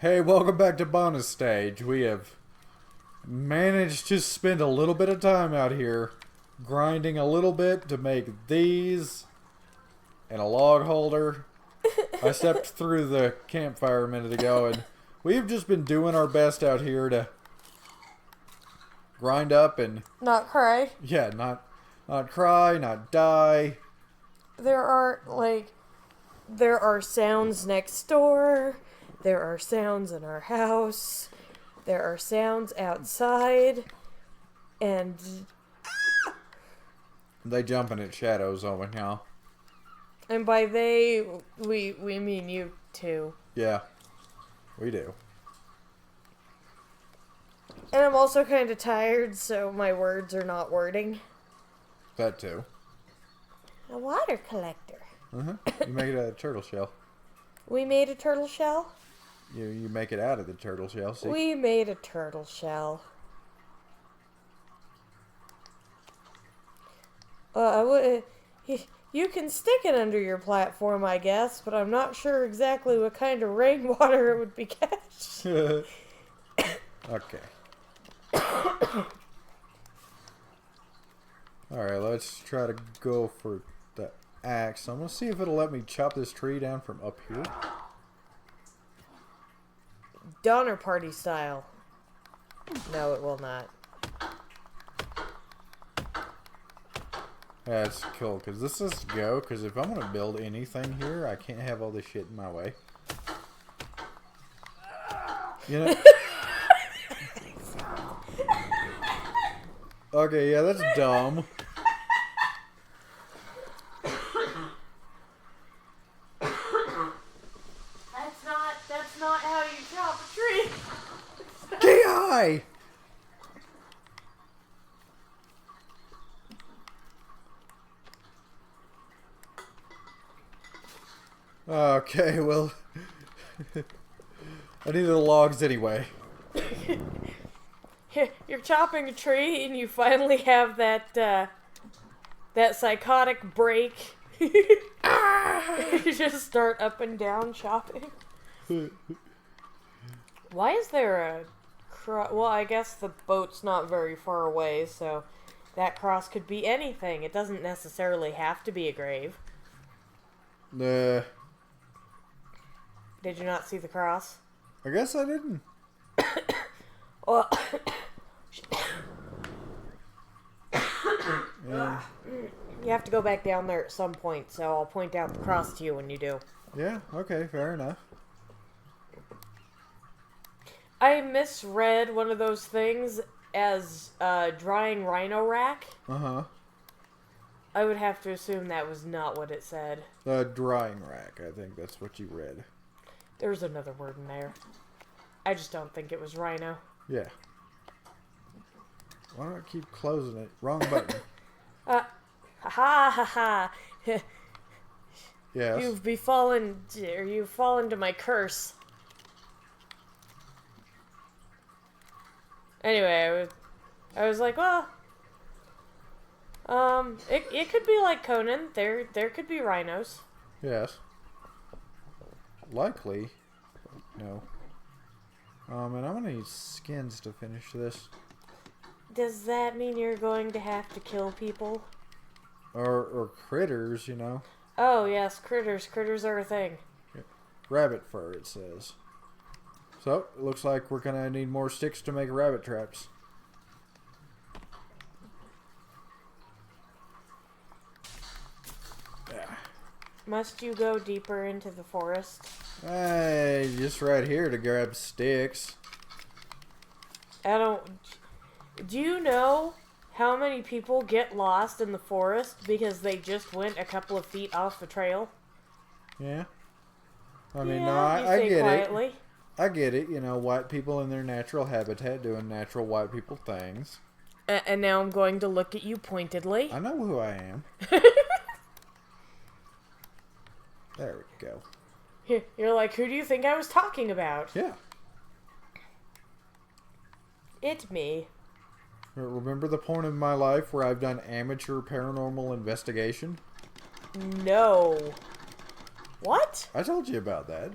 Hey, welcome back to bonus stage. We have managed to spend a little bit of time out here grinding a little bit to make these and a log holder. I stepped through the campfire a minute ago and we've just been doing our best out here to grind up and Not cry. yeah, not cry, not die. There are sounds next door. There are sounds in our house. There are sounds outside. And They jumping at shadows on me now. by they, we mean you too. Yeah, we do. And I'm also kind of tired, so my words are not wording. That too. A water collector. You make it out of turtle shell. We made a turtle shell? You make it out of the turtle shell. See? We made a turtle shell. You can stick it under your platform, I guess, but I'm not sure exactly what kind of rainwater it would be catch. Okay. Alright, let's try to go for the axe. I'm going to see if it'll let me chop this tree down from up here. Donner Party style. No, it will not. Yeah, it's cool, because this is go, because if I'm going to build anything here, I can't have all this shit in my way. You know? Okay, yeah, that's dumb. That's not how you chop a tree. Ki! Okay, well, I need the logs anyway. You're chopping a tree and you finally have that psychotic break. You just start up and down chopping. Why is there a well, I guess the boat's not very far away, so that cross could be anything. It doesn't necessarily have to be a grave. Nah, Did you not see the cross? I guess I didn't. Well, Yeah, you have to go back down there at some point, so I'll point out the cross to you when you do. yeah, okay, fair enough. I misread one of those things as drying rhino rack. Uh-huh. I would have to assume that was not what it said. Drying rack, I think that's what you read. There's another word in there. I just don't think it was rhino. Yeah. Why do I keep closing it? Wrong button. Ha ha ha. Yes. You've fallen to my curse. Anyway, I was like, well, it could be like Conan. There could be rhinos. Yes. Likely. No. And I'm gonna need skins to finish this. Does that mean you're going to have to kill people? Or critters, you know. Oh yes, critters. Critters are a thing. Rabbit fur, it says. So, it looks like we're gonna need more sticks to make rabbit traps. Yeah. Must you go deeper into the forest? Hey, just right here to grab sticks. Do you know how many people get lost in the forest because they just went a couple of feet off the trail? Yeah. I mean, yeah, no, you I say get quietly. it. I get it. You know, white people in their natural habitat doing natural white people things. And now I'm going to look at you pointedly. I know who I am. There we go. You're like, who do you think I was talking about? Yeah. It me. Remember the point in my life where I've done amateur paranormal investigation? No. What? I told you about that.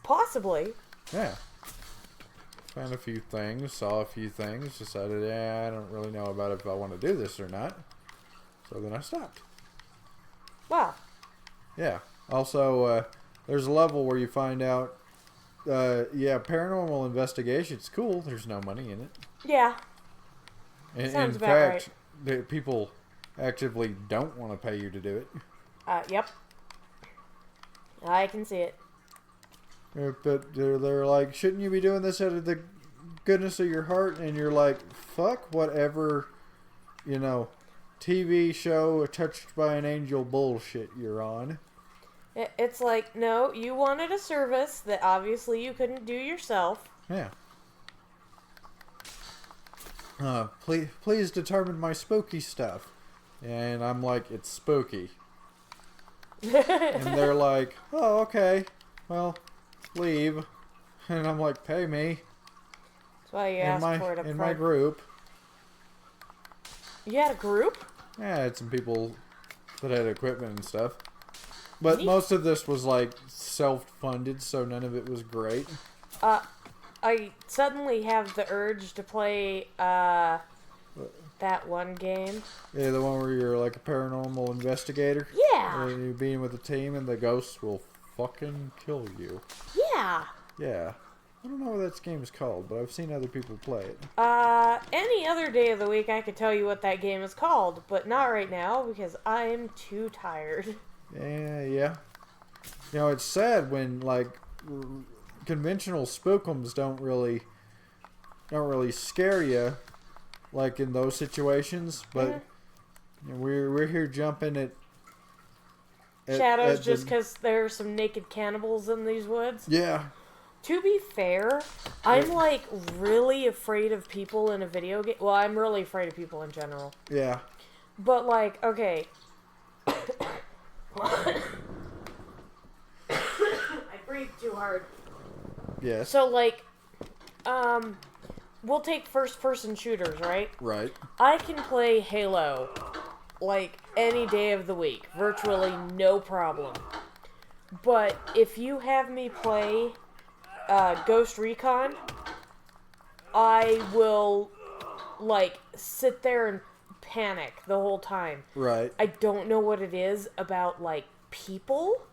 Possibly. Yeah. Found a few things, saw a few things, decided, yeah, I don't really know about if I want to do this or not. So then I stopped. Wow. Yeah. Also, there's a level where you find out, yeah, paranormal investigation's cool. There's no money in it. Yeah. In fact, people actively don't want to pay you to do it. Yep. I can see it. But they're like, shouldn't you be doing this out of the goodness of your heart? And you're like, fuck whatever, you know, TV show touched by an angel bullshit you're on. It's like, no, you wanted a service that obviously you couldn't do yourself. Yeah. Please determine my spooky stuff. And I'm like, it's spooky. And they're like, oh, okay. Well, leave. And I'm like, pay me. That's why you asked for it up in front. my group. You had a group? Yeah, I had some people that had equipment and stuff. But Neat. most of this was like self-funded, so none of it was great. I suddenly have the urge to play that one game. Yeah, the one where you're like a paranormal investigator. Yeah. And you're being with a team and the ghosts will fucking kill you. Yeah. Yeah. I don't know what that game is called, but I've seen other people play it. Any other day of the week I could tell you what that game is called, but not right now because I'm too tired. Yeah. You know, it's sad when like conventional spookums don't really scare you, like in those situations. But you know, we're here jumping at shadows just because there are some naked cannibals in these woods. Yeah. To be fair, I'm like really afraid of people in a video game. Well, I'm really afraid of people in general. Yeah. But like, okay. I breathed too hard. Yes. So like, we'll take first-person shooters, right? Right. I can play Halo like any day of the week, virtually no problem. But if you have me play Ghost Recon, I will like sit there and panic the whole time. Right. I don't know what it is about like people.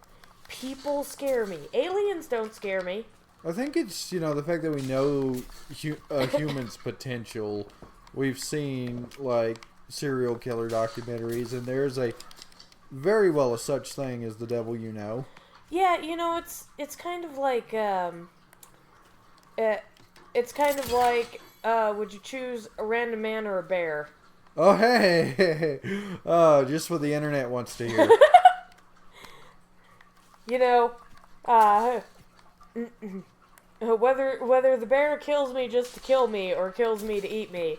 People scare me. Aliens don't scare me. I think it's, you know, the fact that we know a human's potential. We've seen like serial killer documentaries, and there's a very well a such thing as the devil you know. Yeah, you know, it's kind of like it's kind of like would you choose a random man or a bear? Oh hey, oh, just what the internet wants to hear. You know, whether the bear kills me just to kill me or kills me to eat me,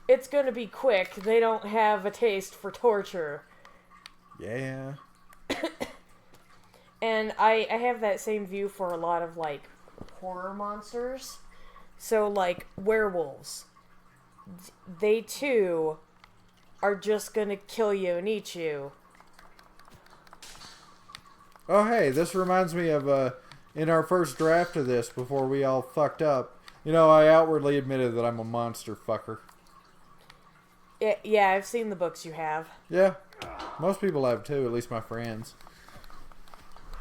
it's gonna be quick. They don't have a taste for torture. Yeah. And I have that same view for a lot of, like, horror monsters. So, like, werewolves. They, too, are just gonna kill you and eat you. Oh hey, this reminds me of in our first draft of this, before we all fucked up, you know, I outwardly admitted that I'm a monster fucker. Yeah, I've seen the books you have. Yeah. Most people have too, at least my friends.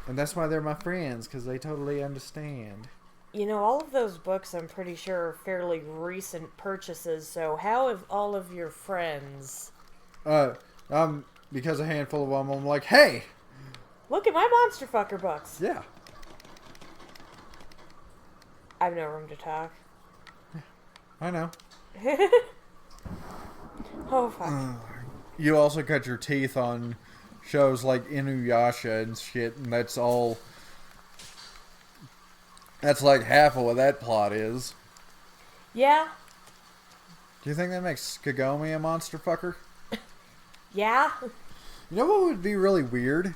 And that's why they're my friends, because they totally understand. You know, all of those books I'm pretty sure are fairly recent purchases, so how have all of your friends... Because a handful of them, I'm like, hey! Look at my monster fucker books! Yeah. I have no room to talk. I know. Oh, fuck. You also cut your teeth on shows like Inuyasha and shit, and that's all... That's like half of what that plot is. Yeah? Do you think that makes Kagome a monster fucker? Yeah? You know what would be really weird?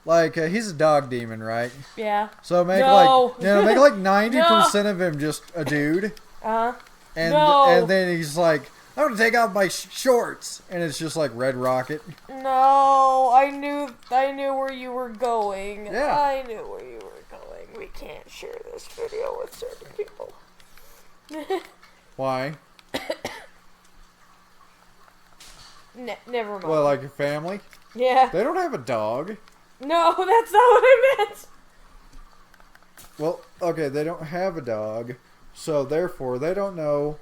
Like, he's a dog demon, right? Yeah. So make No. make like 90% of him just a dude. Uh-huh. And No. and then he's like, I'm gonna take off my shorts, and it's just like Red Rocket. No, I knew where you were going. Yeah. I knew where you were going. we can't share this video with certain people. Why? Never mind. Well, like your family? Yeah. They don't have a dog. No, that's not what I meant. Well, okay, they don't have a dog, so therefore they don't know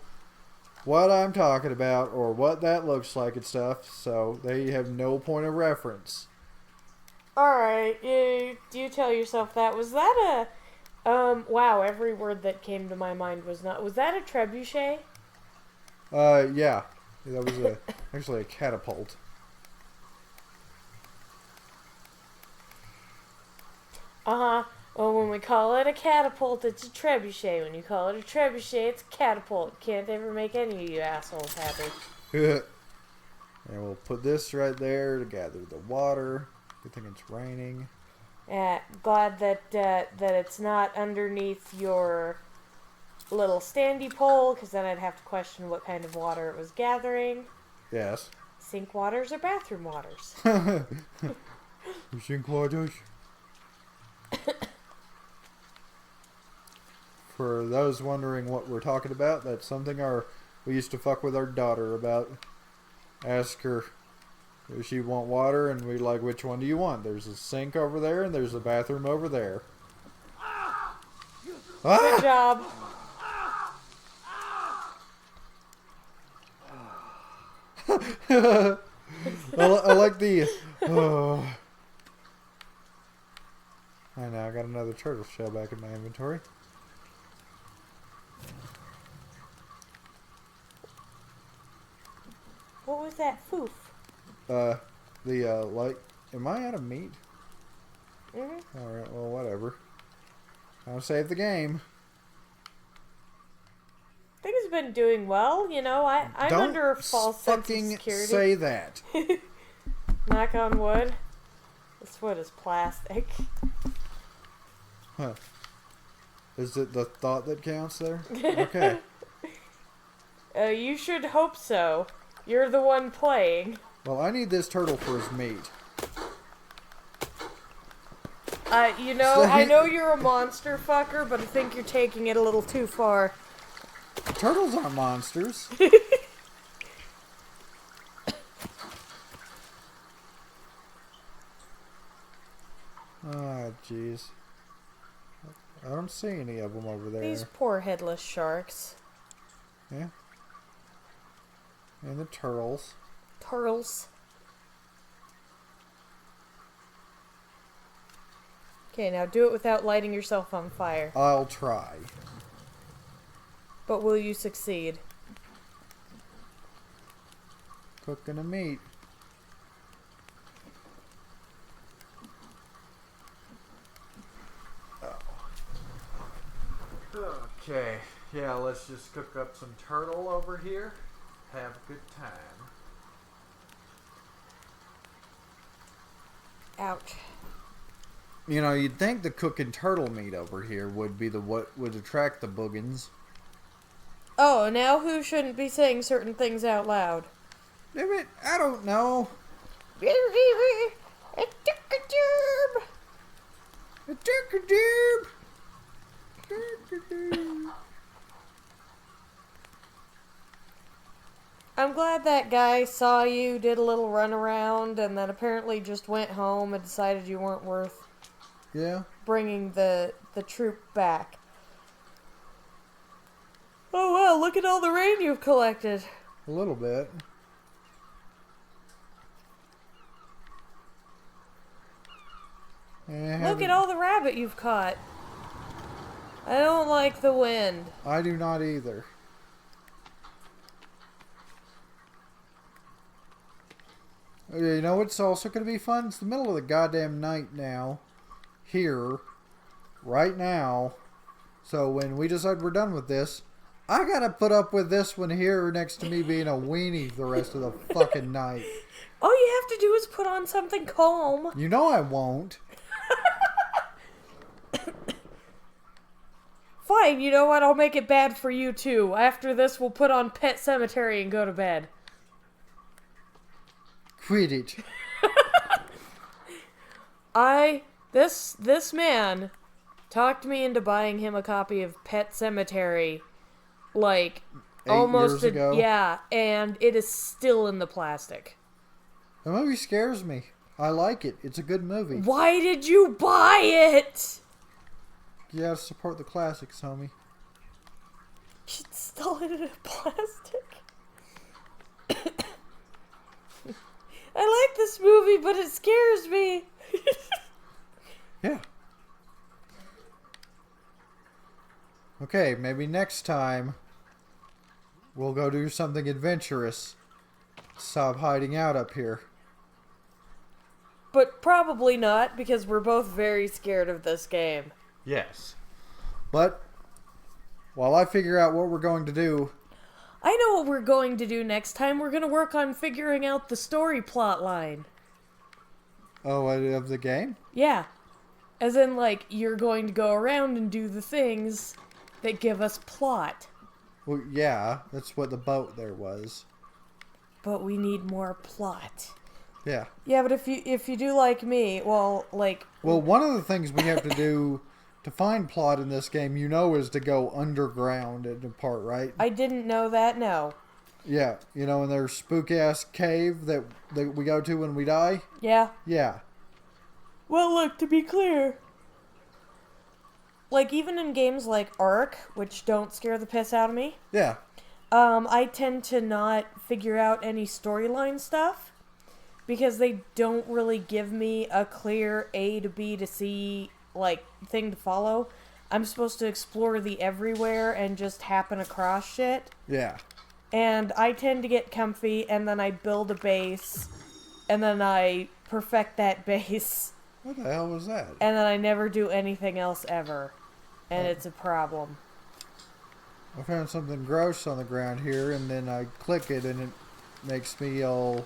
what I'm talking about or what that looks like and stuff, so they have no point of reference. Alright, you tell yourself that. Was that wow, every word that came to my mind was that a trebuchet? Yeah. That was actually a catapult. Uh-huh. Well, when we call it a catapult, it's a trebuchet. When you call it a trebuchet, it's a catapult. Can't ever make any of you assholes happy. And we'll put this right there to gather the water. Good thing it's raining. Glad that it's not underneath your little standy pole, because then I'd have to question what kind of water it was gathering. Yes. Sink waters or bathroom waters? Sink waters. For those wondering what we're talking about, that's something we used to fuck with our daughter about. Ask her if she want water, and we like, which one do you want? There's a sink over there, and there's a bathroom over there. Good job. I like the. Oh. I know, I got another turtle shell back in my inventory. What was that foof? Like, am I out of meat? Mm-hmm. Alright, well, whatever. I'll save the game. Things have been doing well, you know. I'm Don't under a false sense of fucking security. say that. Knock on wood. This wood is plastic. Huh. Is it the thought that counts there? Okay. You should hope so. You're the one playing. Well, I need this turtle for his meat. You know, I know you're a monster fucker, but I think you're taking it a little too far. Turtles aren't monsters. Ah, jeez. I don't see any of them over there. These poor headless sharks. Yeah. And the turtles. Turtles. Okay, now do it without lighting yourself on fire. I'll try. But will you succeed? Cooking the meat. Okay, yeah, let's just cook up some turtle over here. Have a good time. Ouch. You know, you'd think the cooking turtle meat over here would be what would attract the boogans. Oh, now who shouldn't be saying certain things out loud? Damn it, I don't know. It took a tube. It took a tube. Took a tube. I'm glad that guy saw you, did a little run around, and then apparently just went home and decided you weren't worth Yeah. bringing the troop back. Oh wow, look at all the rain you've collected. A little bit. Look at all the rabbit you've caught. I don't like the wind. I do not either. You know what's also going to be fun? It's the middle of the goddamn night now. Here. Right now. So when we decide we're done with this, I gotta put up with this one here next to me being a weenie the rest of the fucking night. All you have to do is put on something calm. You know I won't. Fine, you know what? I'll make it bad for you too. After this, we'll put on Pet Cemetery and go to bed. Quit it. This man talked me into buying him a copy of Pet Sematary, like 8 years ago. yeah, and it is still in the plastic. The movie scares me. I like it. It's a good movie. Why did you buy it? You gotta support the classics, homie. It's still in a plastic. I like this movie, but it scares me. Yeah. Okay, maybe next time we'll go do something adventurous. Stop hiding out up here. But probably not, because we're both very scared of this game. Yes. But while I figure out what we're going to do, I know what we're going to do next time. We're going to work on figuring out the story plot line. of the game? Yeah. As in, like, you're going to go around and do the things that give us plot. Well, yeah, that's what the boat there was. But we need more plot. Yeah. Yeah, but if you do like me, well, like... Well, one of the things we have to do to find plot in this game, is to go underground in a part, right? I didn't know that, no. Yeah, in their spook-ass cave that we go to when we die? Yeah. Yeah. Well, look, to be clear... Like, even in games like Ark, which don't scare the piss out of me... Yeah. I tend to not figure out any storyline stuff because they don't really give me a clear A to B to C, like, thing to follow. I'm supposed to explore the everywhere and just happen across shit. Yeah. And I tend to get comfy, and then I build a base, and then I perfect that base. What the hell was that? And then I never do anything else ever. And it's a problem. I found something gross on the ground here, and then I click it, and it makes me all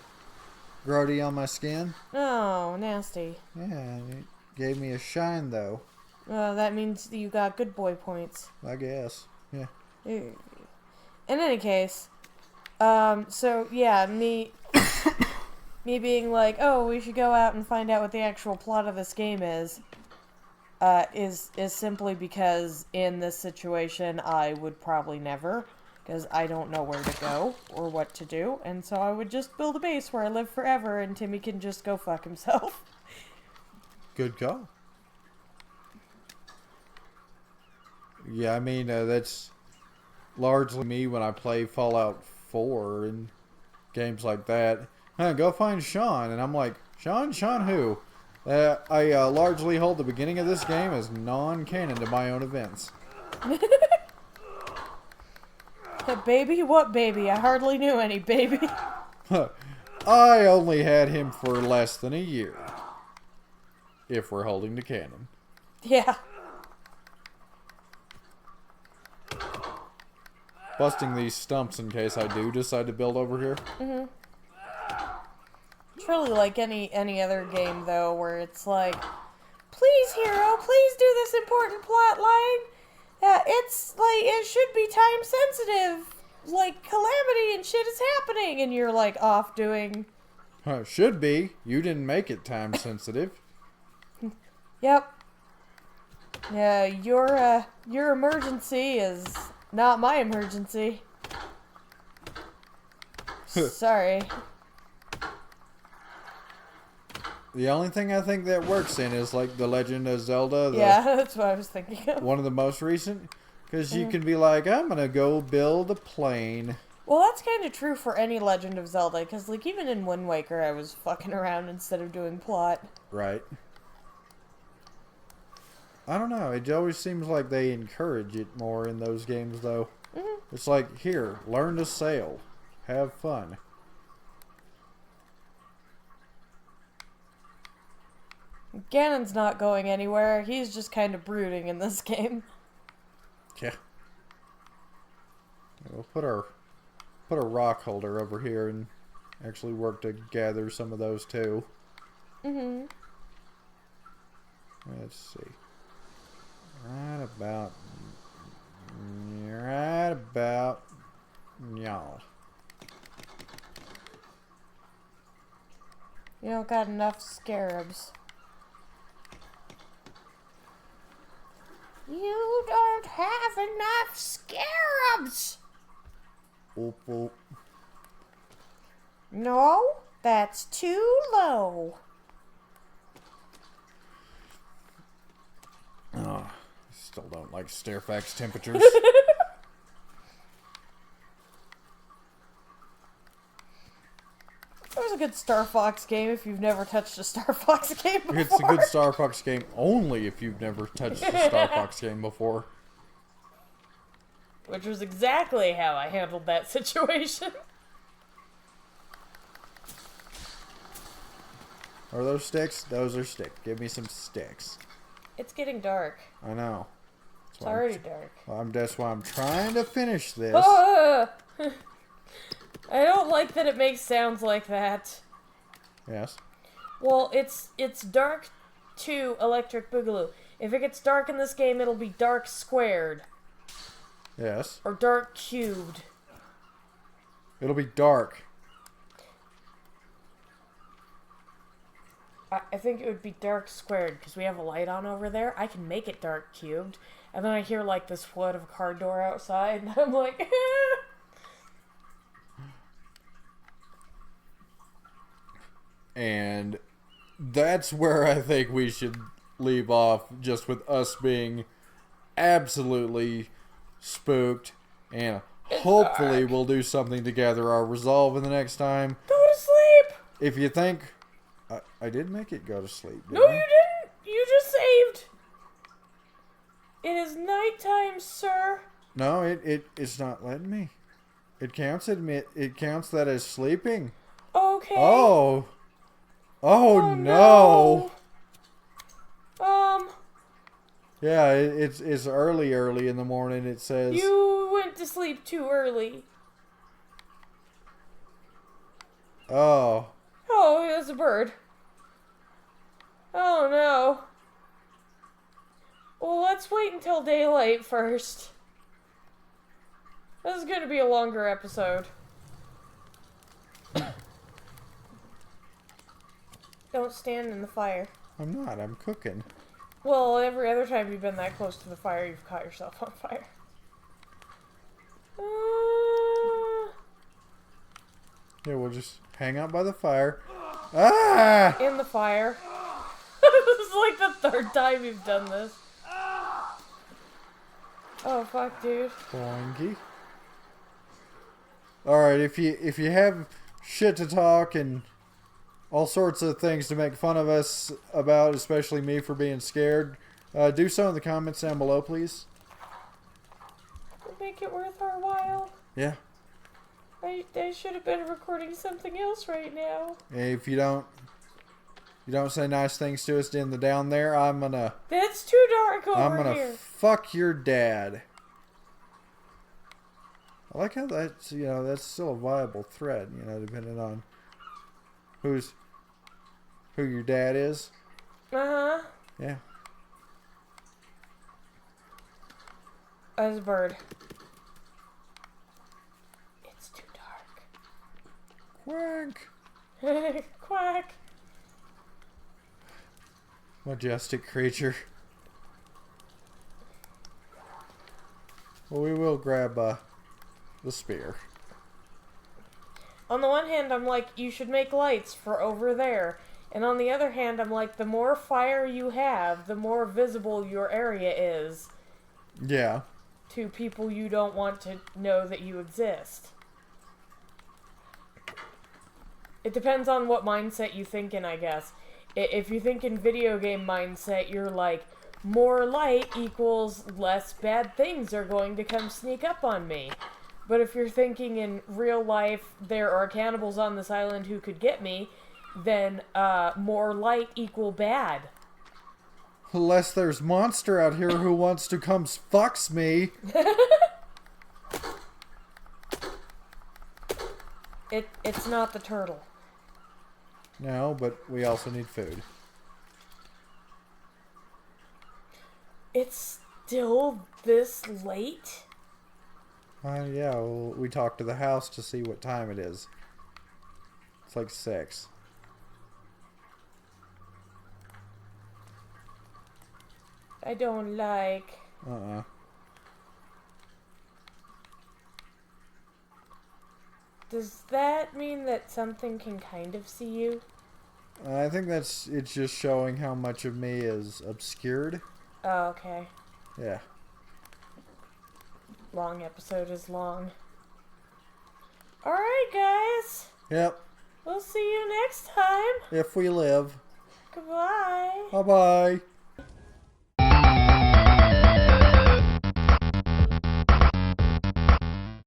grody on my skin. Oh, nasty. Yeah, it gave me a shine, though. That means you got good boy points. I guess. Yeah. In any case, so yeah, me being like, oh, we should go out and find out what the actual plot of this game is simply because in this situation I would probably never, because I don't know where to go or what to do, and so I would just build a base where I live forever and Timmy can just go fuck himself. Good call. Yeah, I mean, that's largely me when I play Fallout 4 and games like that. Go find Sean, and I'm like, Sean who? I largely hold the beginning of this game as non-canon to my own events. Baby? What baby? I hardly knew any baby. I only had him for less than a year. If we're holding to canon. Yeah. Busting these stumps in case I do decide to build over here. Mm-hmm. It's really like any other game, though, where it's like, please, hero, please do this important plot line. It's like, it should be time sensitive. Like, calamity and shit is happening, and you're like off doing... Should be. You didn't make it time sensitive. Yep. Yeah, your emergency is not my emergency. Sorry. The only thing I think that works in is like The Legend of Zelda. Yeah, that's what I was thinking of. One of the most recent. Because you can be like, I'm going to go build a plane. Well, that's kind of true for any Legend of Zelda, because like even in Wind Waker I was fucking around instead of doing plot. Right. I don't know. It always seems like they encourage it more in those games, though. Mm-hmm. It's like, here, learn to sail. Have fun. Ganon's not going anywhere. He's just kind of brooding in this game. Yeah. We'll put a rock holder over here and actually work to gather some of those too. Mm-hmm. Let's see. Right about y'all. You don't got enough scarabs. You don't have enough scarabs. Oop, oop. No, that's too low. Oh, still don't like Stairfax temperatures. There's a good Star Fox game if you've never touched a Star Fox game before. It's a good Star Fox game only if you've never touched a Star Fox game before. Which was exactly how I handled that situation. Are those sticks? Those are sticks. Give me some sticks. It's getting dark. I know. It's already dark. That's why I'm trying to finish this. I don't like that it makes sounds like that. Yes. Well, it's dark to Electric Boogaloo. If it gets dark in this game, it'll be dark squared. Yes. Or dark cubed. It'll be dark. I think it would be dark squared because we have a light on over there. I can make it dark cubed. And then I hear like this flood of a car door outside and I'm like, And that's where I think we should leave off, just with us being absolutely spooked. And hopefully dark. we'll do something together. Our resolve in the next time. Go to sleep! If you think... I did make it go to sleep, didn't No, I? you didn't! You just saved! It is nighttime, sir. No, it's not letting me. It counts that as sleeping. Okay. Oh. Oh no. Yeah, it's early in the morning. It says You went to sleep too early. Oh. Oh, it was a bird. Oh no. Well, let's wait until daylight first. This is going to be a longer episode. Don't stand in the fire. I'm not. I'm cooking. Well, every other time you've been that close to the fire, you've caught yourself on fire. Yeah, we'll just hang out by the fire. Ah! In the fire. This is like the third time you've done this. Oh, fuck, dude. Boingy. Alright, if you have shit to talk and all sorts of things to make fun of us about, especially me for being scared, do so in the comments down below, please. Make it worth our while. Yeah. I should have been recording something else right now. If you don't say nice things to us in the down there, I'm gonna That's too dark over here. fuck your dad. I like how that's that's still a viable thread, depending on who your dad is. Uh-huh. Yeah. As a bird. It's too Quack. dark. Quack. Majestic creature. Well, we will grab the spear. On the one hand, I'm like, you should make lights for over there. And on the other hand, I'm like, the more fire you have, the more visible your area is Yeah. to people you don't want to know that you exist. It depends on what mindset you think in, I guess. If you think in video game mindset, you're like, more light equals less bad things are going to come sneak up on me. But if you're thinking in real life, there are cannibals on this island who could get me, then more light equal bad. Unless there's monster out here who wants to come fucks me. It's not the turtle. No, but we also need food. It's still this late? Yeah, well, we talked to the house to see what time it is. It's like 6. I don't like Uh-uh. Does that mean that something can kind of see you? I think it's just showing how much of me is obscured. Oh, okay. Yeah. Long episode is long. Alright, guys. Yep. We'll see you next time. If we live. Goodbye. Bye-bye.